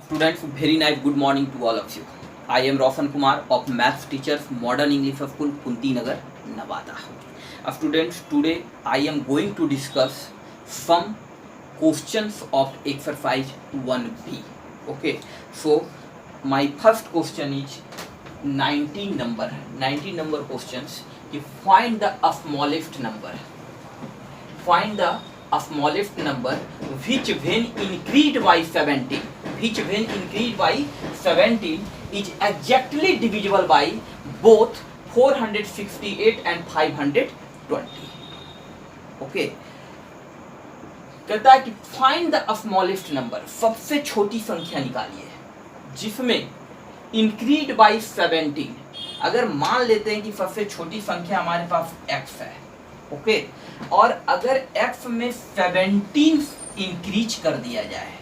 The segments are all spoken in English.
Students, very nice good morning to all of you. I am Roshan Kumar of Maths Teachers Modern English School, Kunti Nagar, Nevada. Students, today I am going to discuss some questions of exercise 1B. Okay, so my first question is 19 number questions. You find the smallest number. Find the smallest number which when increased by 17 is exactly divisible by both 468 and 520. Okay, कहता है कि find the smallest number, सबसे छोटी संख्या निकालिए जिसमें increase by 17. अगर मान लेते हैं कि सबसे छोटी संख्या हमारे पास x है, ओके, और अगर x में 17 इंक्रीज कर दिया जाए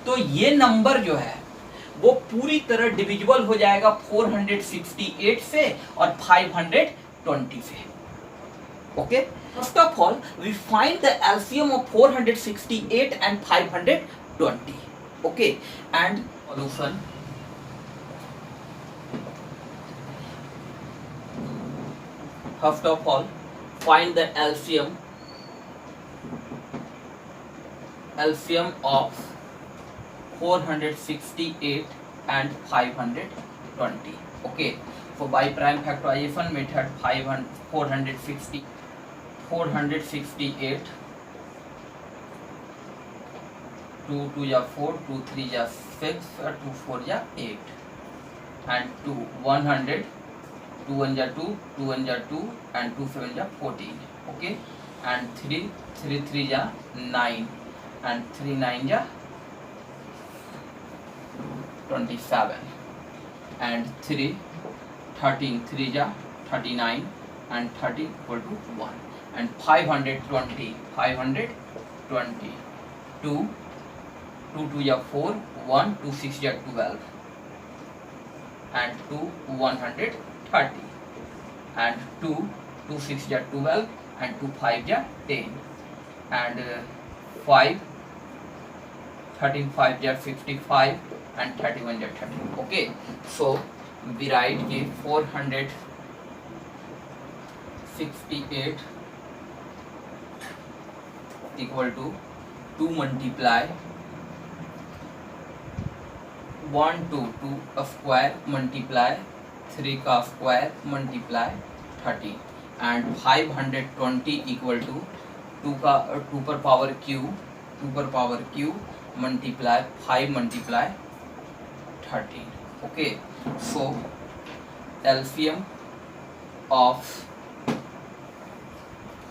तो ये नंबर जो है वो पूरी तरह डिविजिबल हो जाएगा 468 से और 520 से. Okay, first of all we find the LCM of 468 and 520. Okay, and solution. First of all find the LCM of 468 and 520. Okay, so by prime factorization method 468 2 2 या 4 2 3 या 6 और 2 4 या 8 and 2 100 2 1 ja 2 2 1 ja 2 and 2 7 ja 14. Okay, and 3 3 3 ja 9 and 3 9 ja 27 and 3 13 3 ja 39 and 13 equal to 1 and 520 2 2 2 ja 4 1 2 6 ja 12 and 2 130 and 2 2 6 ja 12 and 2 5 ja 10 and 5 13 5 ja 55 and 31 ja 30. Okay, so we write ki 468 equal to 2 multiply 1 2 2 a square multiply 3 का square multiply 30 and 520 equal to 2 पर power cube multiply 5 multiply 30. Okay, so LCM of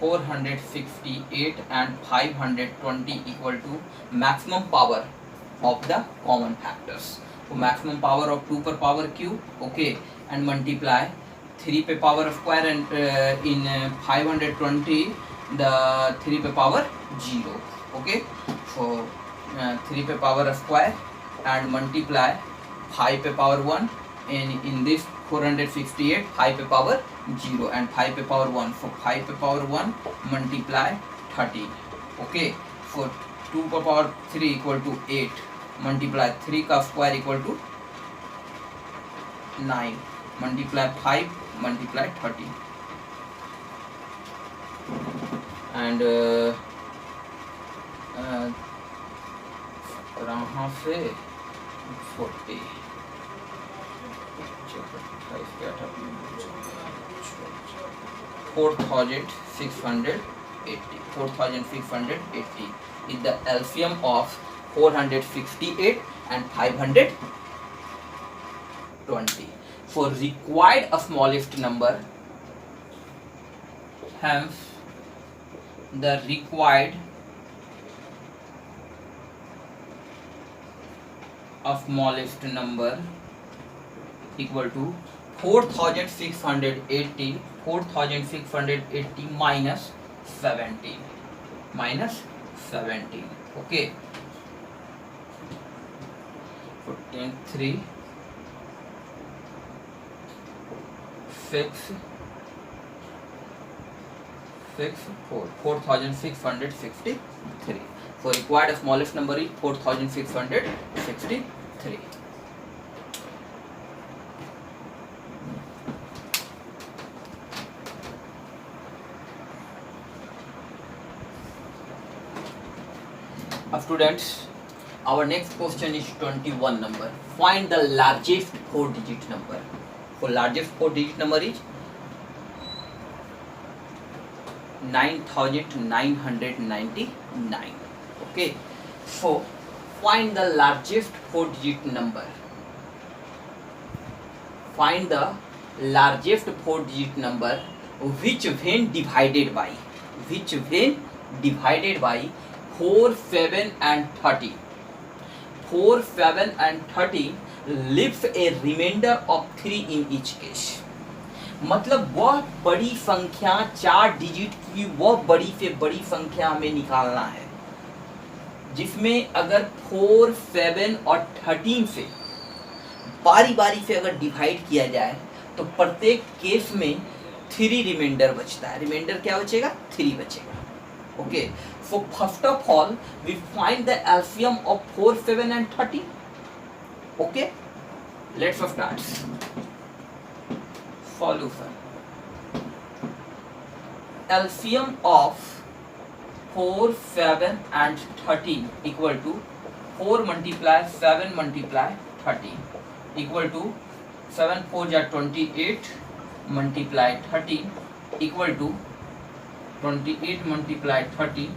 468 and 520 equal to maximum power of the common factors. तो maximum power of 2 पर power cube, okay, and multiply 3 पे power square and in 520 the 3 पे power 0. Okay, so 3 पे power square and multiply 5 पे power 1 and in this 468 5 पे power 0 and 5 पे power 1, so 5 पे power 1 multiply 30. Okay, so 2 पे power 3 equal to 8 multiply 3 का square equal to 9 multiply 5 multiply 30 and यहाँ से 40 4680 is the LCM of 468 and 520. For required a smallest number, hence the required a smallest number equal to 4680 minus 17. Okay, 3 6 6 4 4663. So required smallest number is 4663. Students, our next question is 21 number. Find the largest 4-digit number. So largest 4-digit number is 9999. Okay, so find the largest 4-digit number. Find the largest 4-digit number which when divided by 4, 7 and 30. 4, 7 and 30 leaves a remainder of 3 in each case. मतलब वह बड़ी संख्या 4 digit की वह बड़ी से बड़ी संख्या हमें निकालना है जिसमें अगर 4, 7 और 13 से बारी बारी से अगर डिवाइड किया जाए तो प्रत्येक केस में 3 रिमाइंडर बचता है. रिमाइंडर क्या बचेगा? 3 बचेगा. Okay, so first of all we find the LCM of 4, 7 and 30. Okay, let's start. Solution. LCM of 4, 7 and 30 equal to 4 multiply 7 multiply 30 equal to 7 4 ja 28 multiply 30 equal to 28 multiply 30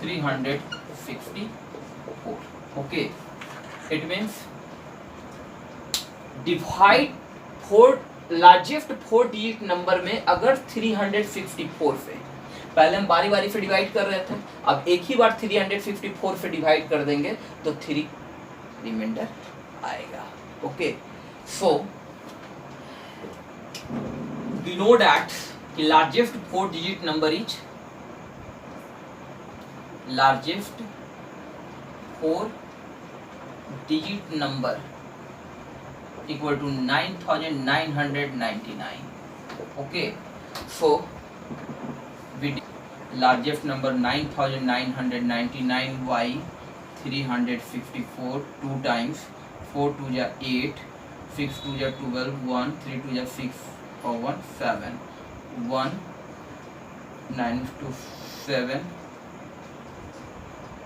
364. Okay, it means divide 4 largest 4 digit number में अगर 364 से पहले हम बारी बारी से divide कर रहे थे, अब एक ही बार 364 से डिवाइड कर देंगे तो 3 रिमाइंडर आएगा. Okay, so we know that largest 4 digit number is largest 4 digit number equal to 9999. Okay, so with largest number 9999 by 364 2 times 4 2 ja 8 6 2 ja 12 1 3 2 ja 6 or 1 7 1 9 to 7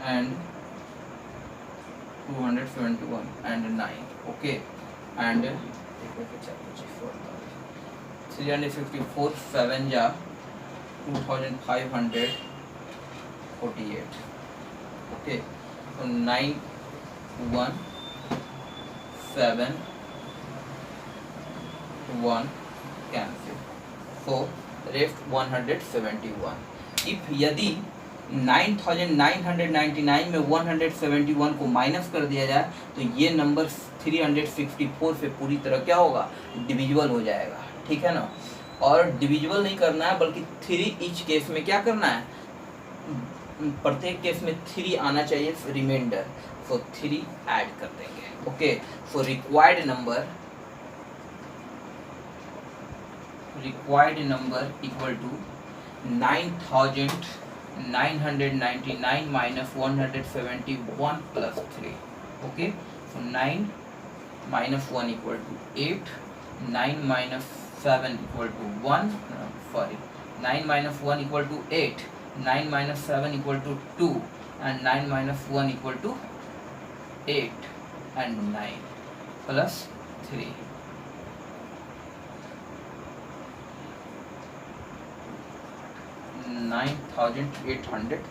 and 271 and 9. Okay, and 354 7 ja 2548. Okay, so 9 1 7 1 cancel, so rest 171. if यदि 9999 में 171 को minus कर दिया जाए तो ये number 364 से पूरी तरह क्या होगा? डिविजिबल हो जाएगा. ठीक है ना? और डिविजिबल नहीं करना है बल्कि 3 ईच केस में क्या करना है? प्रत्येक केस में 3 आना चाहिए रिमाइंडर, सो 3 ऐड कर देंगे. Okay, so required number equal to 9999 minus 171 plus 3. Okay, so 9 minus 1 equal to 8, 9 minus 7 equal to 1, 9 minus 1 equal to 8, 9 minus 7 equal to 2, and 9 minus 1 equal to 8 and 9 plus 3. $9,831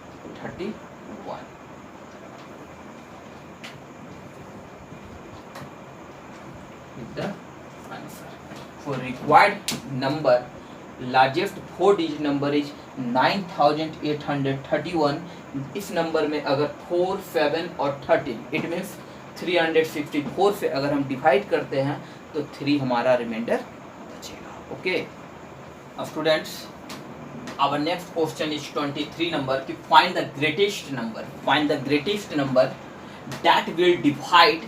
with the answer. For required number, largest 4-digit number is 9831. इस number में अगर 4, 7 और 13 it means 364 से अगर हम divide करते हैं तो 3 हमारा रिमाइंडर बचेगा. ओके, अब students our next question is 23 number. To find the greatest number that will divide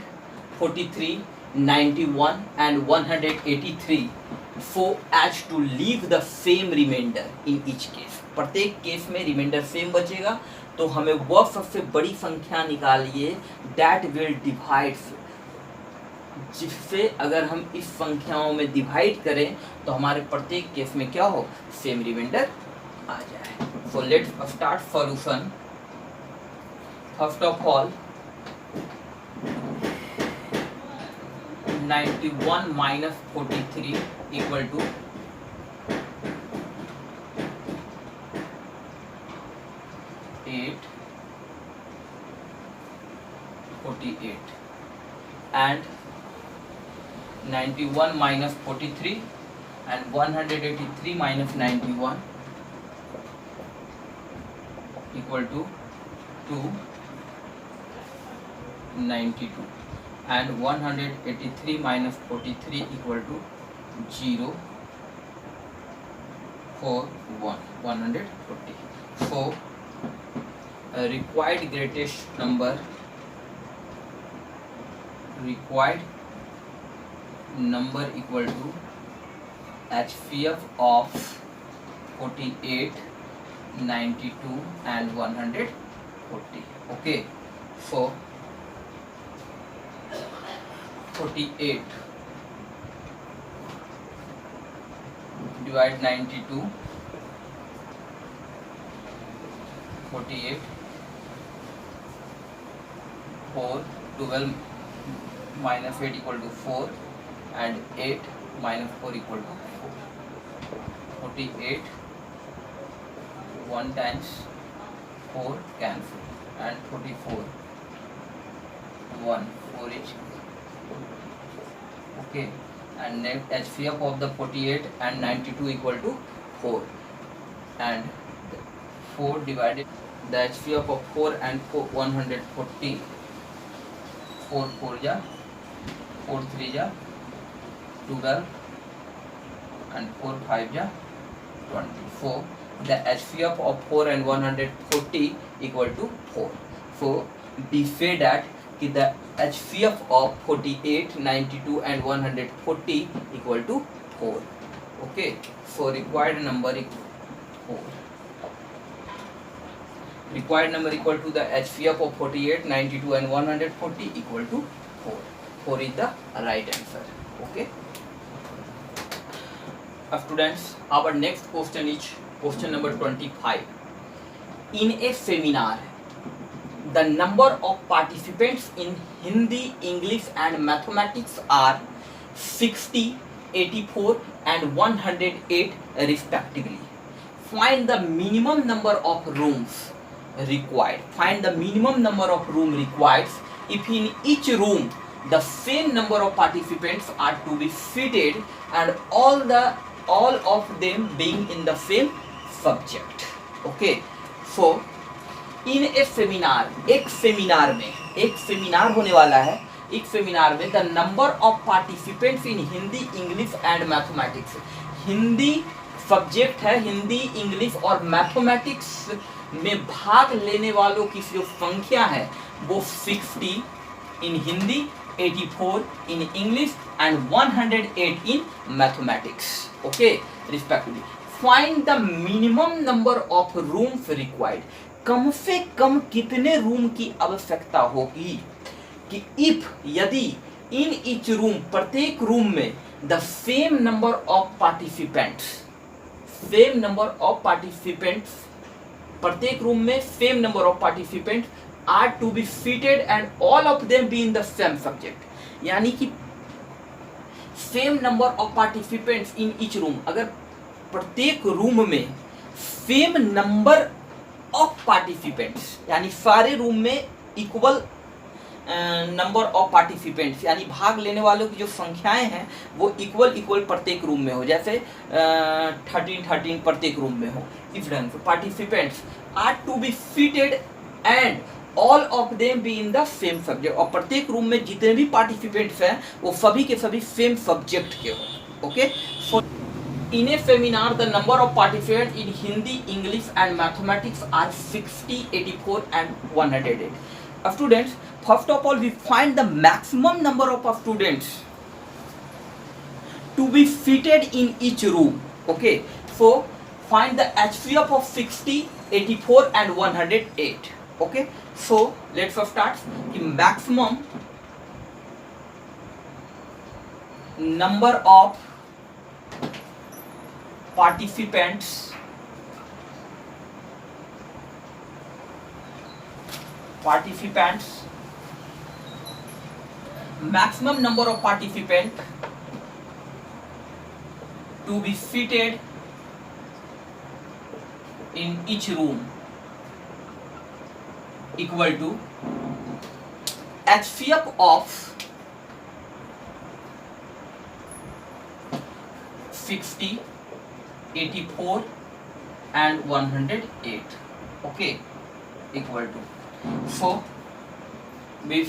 43 91 and 183 for as to leave the same remainder in each case. प्रत्येक केस में रिमाइंडर सेम बचेगा, तो हमें वह सबसे बड़ी संख्या निकालिए that will divide, जिससे अगर हम इस संख्याओं में डिवाइड करें तो हमारे प्रत्येक केस में क्या हो, सेम रिमाइंडर आ जाए. So let's start solution. First of all, 91 minus 43 equal to 48, and 91 minus 43 and 183 minus 91 equal to 292, and 183 minus 43 equal to 0 4 1 140. So required greatest number equal to HCF of 48, 92 and 140. Okay, so 48 divide 92, 48 4, 12 minus 8 equal to 4, and 8 minus 4 equal to 4. 48 1 times 4 cancel, and 44 1 4 each. Okay, and then HCF of the 48 and 92 equal to 4, and 4 divided the HCF of 4 and 4 140, 4 4 ja 4 3 ja 12, and 4 5 ja 24. The HCF of 4 and 140 equal to 4. So we say that the HCF of 48, 92 and 140 equal to 4. Okay, so required number equal 4. Required number equal to the HCF of 48, 92 and 140 equal to 4. 4 is the right answer. Okay. Students, our next question is question number 25. In a seminar, the number of participants in Hindi, English and mathematics are 60, 84 and 108 respectively. Find the minimum number of rooms required. Find the minimum number of room required if in each room the same number of participants are to be seated and all of them being in the same subject. Okay, so in a seminar, एक seminar होने वाला है. एक seminar में the number of participants in Hindi, English and mathematics, Hindi subject है, Hindi, English और mathematics में भाग लेने वालों की जो संख्या है वो 60 इन Hindi, 84 in English and 108 in mathematics. Okay, respectively. Find the minimum number of rooms required. कम से कम कितने रूम की आवश्यकता होगी कि if यदि in each room प्रत्येक रूम में the same number of participants प्रत्येक रूम में same number of participants are to be seated and all of them be in the same subject. यानी कि same number of participants in each room, अगर प्रत्येक room में same number of participants यानी सारे room में equal number of participants यानी भाग लेने वालों की जो संख्याएं हैं वो इक्वल प्रत्येक रूम में हो, जैसे 13 प्रत्येक रूम में हो. इस ढंग से participants are to be seated and all of them be in the same subject, और प्रत्येक रूम में जितने भी पार्टिसिपेंट्स हैं वो सभी के सभी सेम सब्जेक्ट के हो. Okay, so in a seminar the number of participants in Hindi, English and mathematics are 60, 84 and 108. Students, first of all we find the maximum number of students to be fitted in each room. Okay, so find the HCF of 60, 84 and 108. Okay, so let's first start the maximum number of participants maximum number of participants to be fitted in each room equal to HCF of 60, 84 and 108. Okay, equal to, so we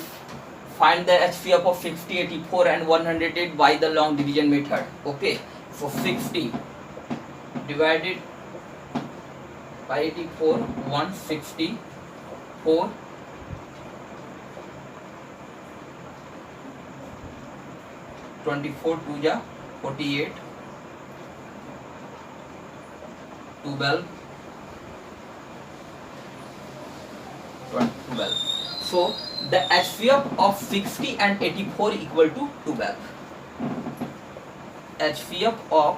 find the HCF of 60, 84 and 108 by the long division method. Okay, so 60 divided by 84, 164, 24 2 ja 48, 12, 12. So the HCF of 60 and 84 equal to 12. HCF of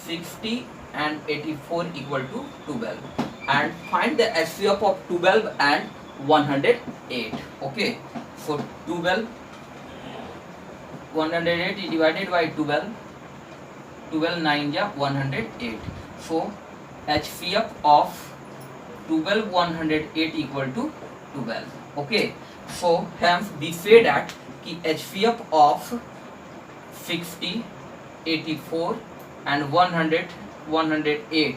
60 and 84 equal to 12, and find the HCF of 12 and 108. Okay, so 12 108 divided by 12, 12 9 ja 108. So HCF of 12 108 equal to 12. Okay, so hence we say that ki HCF of 60, 84 and 108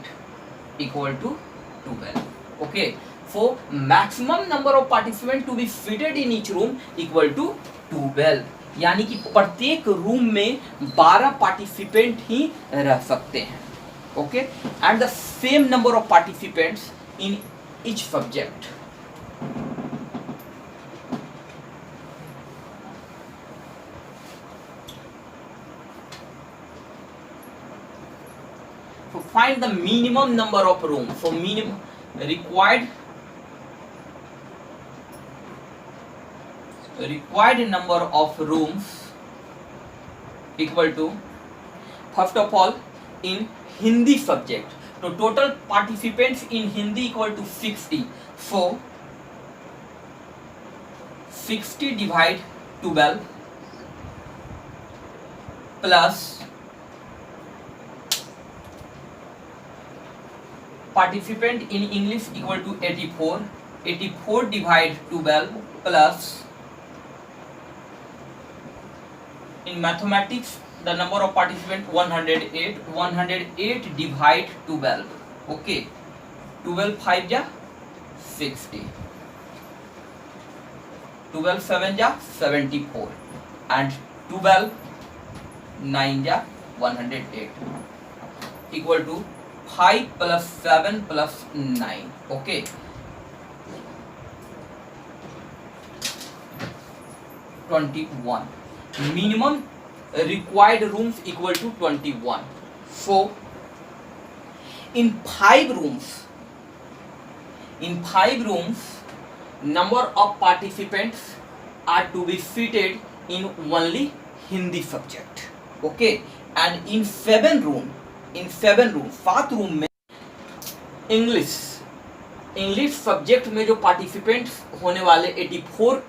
equal to 12. Okay, so maximum number of participants to be fitted in each room equal to 12. यानी कि प्रत्येक room में 12 participant ही रह सकते हैं. Okay, and the same number of participants in each subject. So find the minimum number of rooms. So minimum required number of rooms equal to, first of all in Hindi subject, so total participants in Hindi equal to 60. So 60 divide 12 plus participant in English equal to 84. 84 divide 12 plus in mathematics the number of participants 108. 108 divide 12. Okay, 12 5 ja 60, 12 7 ja 74 and 12 9 ja 108 equal to 5 plus 7 plus 9. Okay, (21). Minimum required rooms equal to 21. So in 5 rooms, number of participants are to be fitted in only Hindi subject. Okay, and in 7 room 7 room में English subject में जो participants होने वाले 84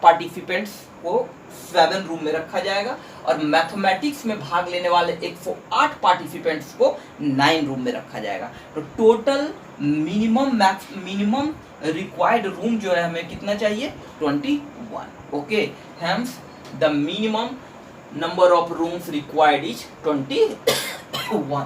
participants को 7 room में रखा जाएगा, और मैथमेटिक्स में भाग लेने वाले 108 पार्टिसिपेंट्स को 9 रूम में रखा जाएगा. तो टोटल मिनिमम रिक्वायर्ड रूम जो है हमें कितना चाहिए, 21. Okay, hence the minimum number of rooms required is 21.